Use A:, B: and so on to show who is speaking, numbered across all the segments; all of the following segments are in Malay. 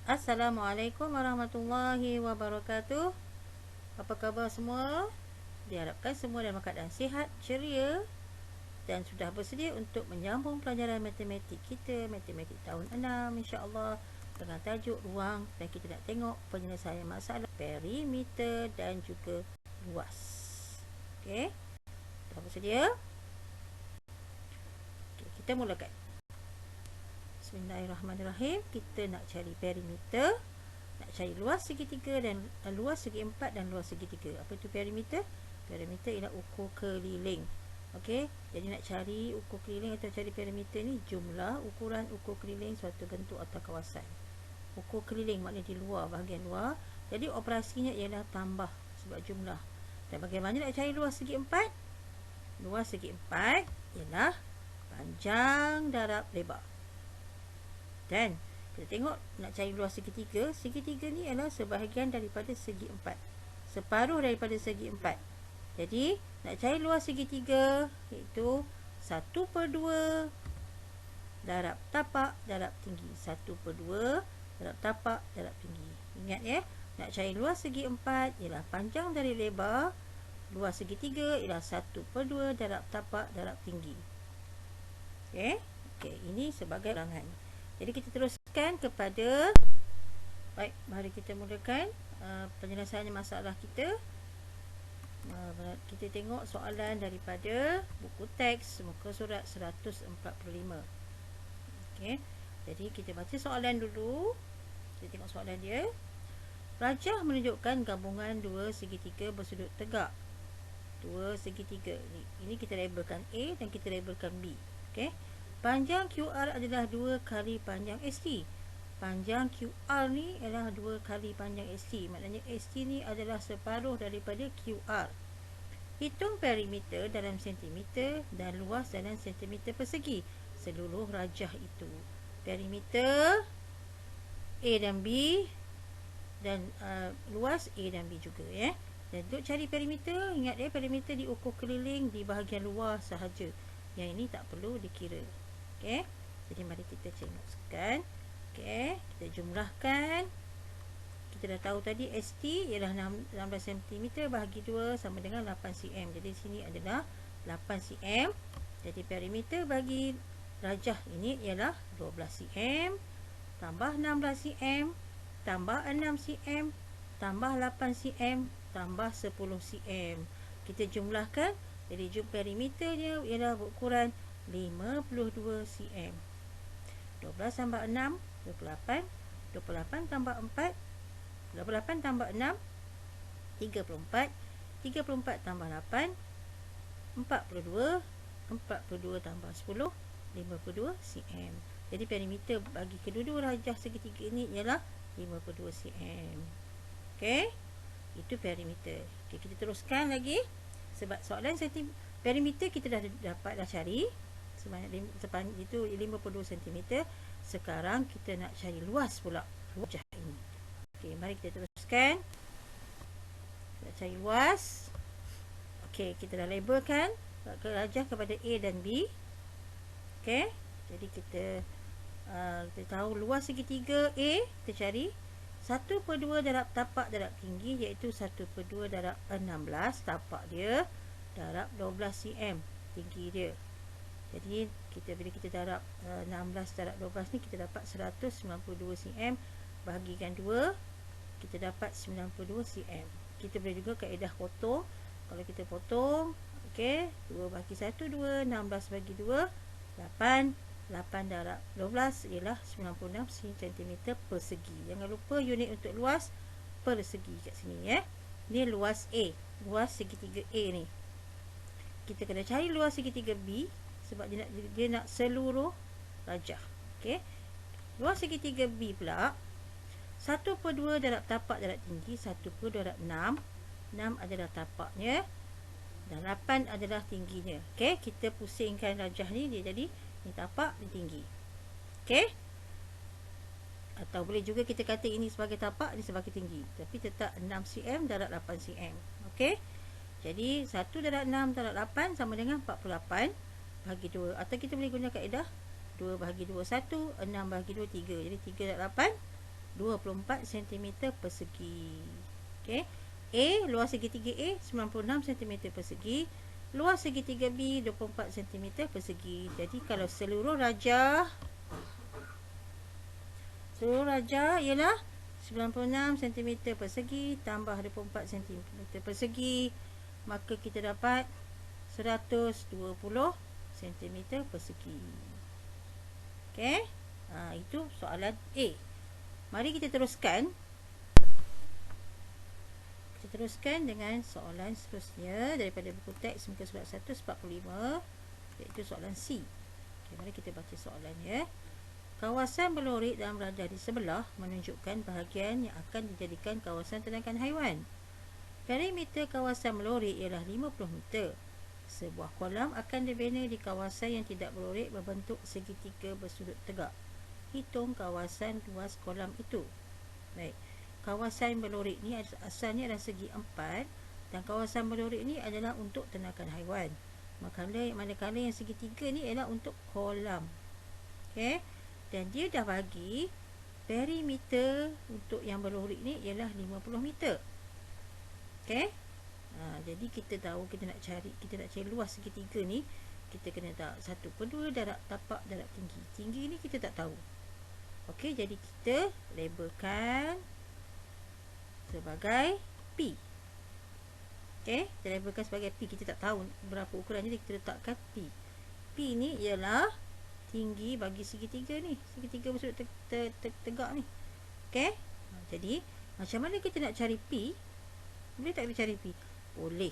A: Assalamualaikum warahmatullahi wabarakatuh. Apa khabar semua? Diharapkan semua dalam keadaan sihat, ceria dan sudah bersedia untuk menyambung pelajaran matematik kita, matematik tahun 6 insya-Allah, dengan tajuk ruang, dan kita nak tengok penyelesaian masalah perimeter dan juga luas. Okey. Dah bersedia? Okay, kita mulakan. Bismillahirrahmanirrahim. Kita nak cari perimeter, nak cari luas segitiga dan luas segi empat dan luas segitiga. Apa itu perimeter? Perimeter ialah ukur keliling. Okey, jadi nak cari ukur keliling atau cari perimeter ni, jumlah ukuran ukur keliling suatu bentuk atau kawasan. Ukur keliling maknanya di luar, bahagian luar. Jadi operasinya ialah tambah sebab jumlah. Dan bagaimana nak cari luas segi empat? Luas segi empat ialah panjang darab lebar. Dan kita tengok nak cari luas segitiga. Segitiga ni adalah sebahagian daripada segi empat, separuh daripada segi empat. Jadi nak cari luas segitiga iaitu 1/2 darab tapak darab tinggi. 1/2 darab tapak darab tinggi. Ingat ya, nak cari luas segi empat ialah panjang dari lebar. Luas segitiga ialah 1/2 darab tapak darab tinggi. Okey, ini sebagai ulangan. Jadi kita teruskan kepada, baik, mari kita mulakan penyelesaian masalah kita. Kita tengok soalan daripada buku teks muka surat 145. Okey, jadi kita baca soalan dulu. Kita tengok soalan dia. Rajah menunjukkan gabungan dua segitiga bersudut tegak. Dua segitiga ini kita labelkan A dan kita labelkan B. Okey. Panjang QR adalah 2 kali panjang ST. Panjang QR ni adalah 2 kali panjang ST. Maknanya ST ni adalah separuh daripada QR. Hitung perimeter dalam sentimeter dan luas dalam sentimeter persegi seluruh rajah itu. Perimeter A dan B dan luas A dan B juga ya. Dan untuk cari perimeter, ingat ya, perimeter diukur keliling di bahagian luar sahaja. Yang ini tak perlu dikira. Okey. Jadi mari kita tengokkan. Okey, kita jumlahkan. Kita dah tahu tadi ST ialah 16 cm bahagi 2 sama dengan 8 cm. Jadi sini adalah 8 cm. Jadi perimeter bagi rajah ini ialah 12 cm tambah 16 cm tambah 6 cm tambah 8 cm tambah 10 cm. Kita jumlahkan. Jadi perimeternya ialah ukuran 52 cm. 12 tambah 6 28. 28 tambah 4 28 tambah 6 34. 34 tambah 8 42. 42 tambah 10 52 cm. Jadi perimeter bagi kedua-dua rajah segitiga ini ialah 52 cm. Okey, itu perimeter. Okey, kita teruskan lagi. Sebab soalan perimeter kita dah cari sepanjang itu 52 cm. Sekarang kita nak cari luas pula rajah ini. Okey, mari kita teruskan. Kita cari luas. Okey, kita dah labelkan rajah kepada A dan B. Okey, jadi kita tahu luas segitiga A kita cari 1/2 darab tapak darab tinggi iaitu 1/2 darab 16 tapak dia darab 12 cm tinggi dia. Jadi bila kita darab 16 darab 12 ni kita dapat 192 cm, bahagikan 2 kita dapat 92 cm. Kita boleh juga kaedah potong. Kalau kita potong, okey, 2 bahagi 1 2, 16 bagi 2 8. 8 darab 12 ialah 96 cm persegi. Jangan lupa unit untuk luas persegi kat sini ya. Ni luas A, luas segitiga A ni. Kita kena cari luas segitiga B sebab dia nak seluruh rajah. Okey. Luas segitiga B pula 1/2 darab tapak darab tinggi 1/2 darab 6. 6 adalah tapaknya dan 8 adalah tingginya. Okey, kita pusingkan rajah ni, dia jadi ni tapak, ni tinggi. Okey. Atau boleh juga kita kata ini sebagai tapak, ini sebagai tinggi. Tapi tetap 6 cm darab 8 cm. Okey. Jadi 1 darab 6 darab 8 sama dengan 48 bahagi 2. Atau kita boleh guna kaedah 2 bahagi 2 1, 6 bahagi 2 3. Jadi 3 darab 8 24 cm persegi. Okey. A, luas segitiga A 96 cm persegi. Luas segitiga B 24 cm persegi. Jadi kalau seluruh rajah ialah 96 cm persegi tambah 24 cm persegi, maka kita dapat 120 cm persegi. Okey. Itu soalan A. Mari kita teruskan. Kita teruskan dengan soalan seterusnya daripada buku teks muka surat 145, iaitu soalan C. Okey, mari kita baca soalannya. Kawasan berlorik dan berada di sebelah menunjukkan bahagian yang akan dijadikan kawasan ternakan haiwan. Perimeter kawasan berlorik ialah 50 meter. Sebuah kolam akan dibina di kawasan yang tidak berlorik berbentuk segitiga bersudut tegak. Hitung kawasan luas kolam itu. Baik. Kawasan berlorik ni asalnya adalah segi 4 dan kawasan berlorik ni adalah untuk ternakan haiwan. Manakala yang segitiga ni ialah untuk kolam. Okey. Dan dia dah bagi perimeter untuk yang berlorik ni ialah 50 meter. Okey. Jadi kita tahu kita nak cari luas segitiga ni, kita kena tahu 1/2 darab tapak darab tinggi. Tinggi ni kita tak tahu. Okey, jadi kita labelkan sebagai P. Okey, kita labelkan sebagai P. Kita tak tahu berapa ukuran, jadi kita letakkan P. P ni ialah tinggi bagi segitiga ni, segitiga bersudut tegak ni. Okey. Jadi macam mana kita nak cari P? Boleh tak kita cari P? Boleh.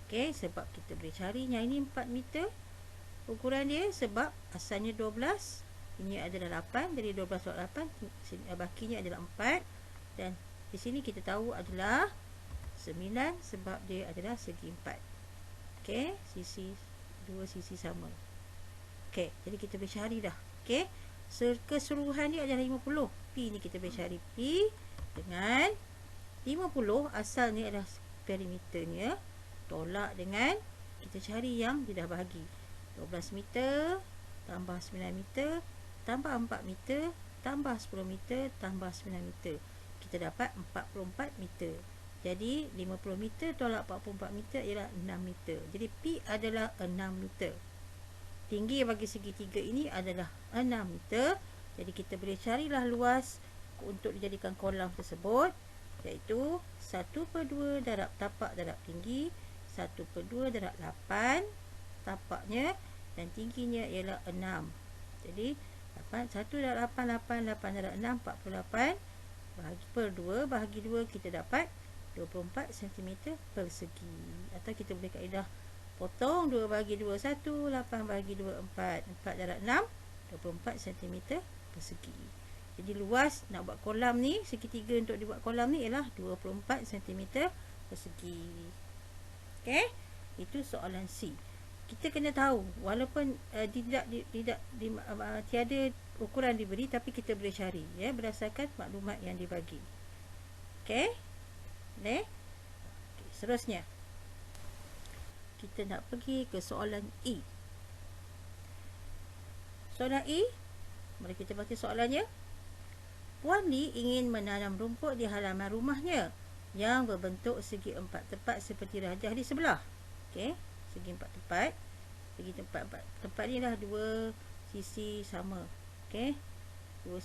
A: Okey, sebab kita boleh cari yang ini 4 meter ukuran dia, sebab asalnya 12, ini adalah 8, jadi 12 / 8, bakinya adalah 4, dan di sini kita tahu adalah 9 sebab dia adalah segi 4. Okey, dua sisi sama. Okey, jadi kita boleh cari dah. Okey, keseluruhan dia adalah 50. P ni kita boleh cari P dengan 50, asal ni adalah perimeternya, tolak dengan kita cari yang dia dah bagi. 12 meter tambah 9 meter tambah 4 meter tambah 10 meter tambah 9 meter. Kita dapat 44 meter. Jadi 50 meter tolak 44 meter ialah 6 meter. Jadi P adalah 6 meter. Tinggi bagi segitiga ini adalah 6 meter. Jadi kita boleh carilah luas untuk dijadikan kolam tersebut, iaitu 1/2 darab tapak darab tinggi, 1/2 darab 8 tapaknya, dan tingginya ialah 6. Jadi 1 darab 8, 8 darab 6, 48 bahagi per 2, bahagi 2, kita dapat 24 cm persegi. Atau kita boleh kaedah potong 2 bahagi 2 1, 8 bahagi 2 4, 4 darab 6, 24 cm persegi. Jadi luas nak buat kolam ni, segitiga untuk dibuat kolam ni ialah 24 cm persegi. Okey, itu soalan C. Kita kena tahu walaupun tiada ukuran diberi, tapi kita boleh cari ya berdasarkan maklumat yang dibagi. Okey. Okay, seterusnya kita nak pergi ke soalan E. Soalan E, mari kita baca soalannya. Puan Lee ingin menanam rumput di halaman rumahnya yang berbentuk segi 4 tepat seperti rajah di sebelah. Okey, segi 4 tepat. Segi tempat ni dah dua sisi sama. Okey, dua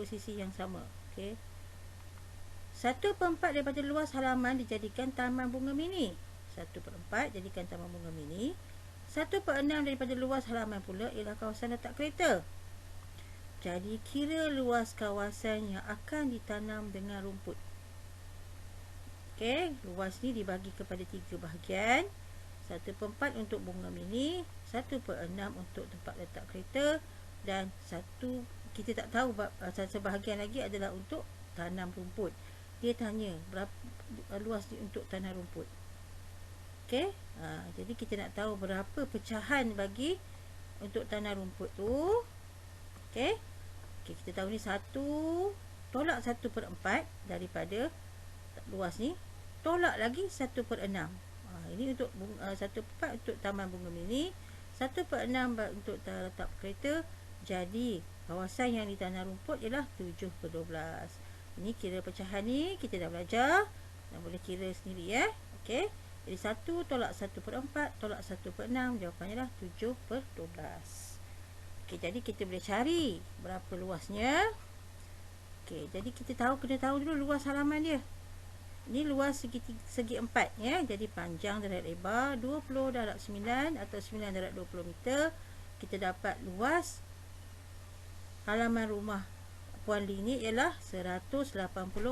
A: sisi yang sama. Okey. 1/4 daripada luas halaman dijadikan taman bunga mini. 1/4 jadikan taman bunga mini. 1/6 daripada luas halaman pula ialah kawasan letak kereta. Jadi kira luas kawasan yang akan ditanam dengan rumput. Okey, luas ni dibagi kepada 3 bahagian. 1/4 untuk bunga mini, 1/6 untuk tempat letak kereta, dan kita tak tahu sebahagian lagi adalah untuk tanam rumput. Dia tanya berapa luas dia untuk tanam rumput. Okey, jadi kita nak tahu berapa pecahan bagi untuk tanam rumput tu. Okey, kita tahu ni 1 tolak 1/4 daripada luas ni, tolak lagi 1/6. Ini untuk 1/4 untuk taman bunga mini, 1/6 untuk letak kereta. Jadi kawasan yang di tanah rumput ialah 7/12. Ini kira pecahan ni kita dah belajar. Dan boleh kira sendiri ya. Okey. Jadi 1 tolak 1/4 tolak 1/6. Jawapannya adalah 7/12. Okey, jadi kita boleh cari berapa luasnya. Okey, jadi kita kena tahu dulu luas halaman dia. Ini luas segi 4 ya. Jadi panjang darab lebar 20 darab 9 atau 9 darab 20 meter. Kita dapat luas halaman rumah Puan Li ni ialah 180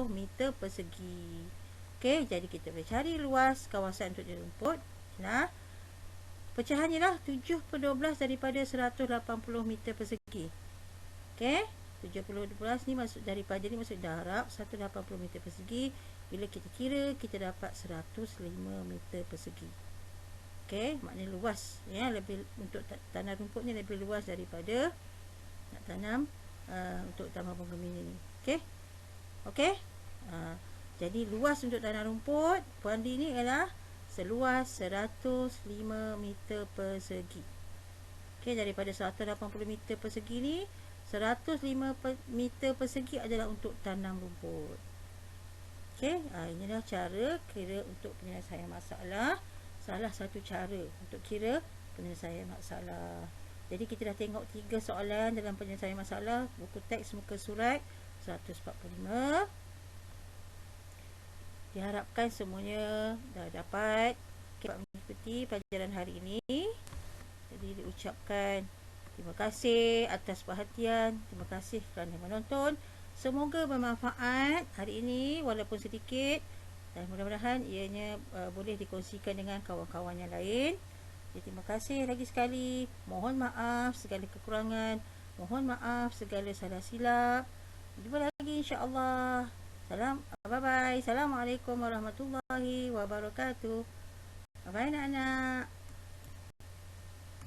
A: meter persegi. Okey, jadi kita boleh cari luas kawasan untuk di rumput. Nah, pecahannya lah 7/12 daripada 180 meter persegi. Okey, 7/12 ni maksud daripada ni maksud darab 180 meter persegi. Bila kita kira, kita dapat 105 meter persegi. Okey, maknanya luas ya, lebih untuk tanah rumput ni lebih luas daripada nak tanam untuk taman bunga mini ni. Okey. Okey. Jadi luas untuk tanah rumput Puan Li ni ialah seluas 105 meter persegi. Okey, daripada 180 meter persegi ni 105 meter persegi adalah untuk tanam rumput. Okey, inilah cara kira untuk penyelesaian masalah. Salah satu cara untuk kira penyelesaian masalah. Jadi kita dah tengok 3 soalan dalam penyelesaian masalah buku teks muka surat 145. Diharapkan semuanya dah dapat mengikuti pelajaran hari ini. Jadi diucapkan terima kasih atas perhatian. Terima kasih kerana menonton. Semoga bermanfaat hari ini walaupun sedikit. Dan mudah-mudahan ianya boleh dikongsikan dengan kawan-kawan yang lain. Jadi, terima kasih lagi sekali. Mohon maaf segala kekurangan. Mohon maaf segala salah silap. Jumpa lagi insya-Allah. Bye-bye. Assalamualaikum warahmatullahi wabarakatuh. Bye-bye anak-anak.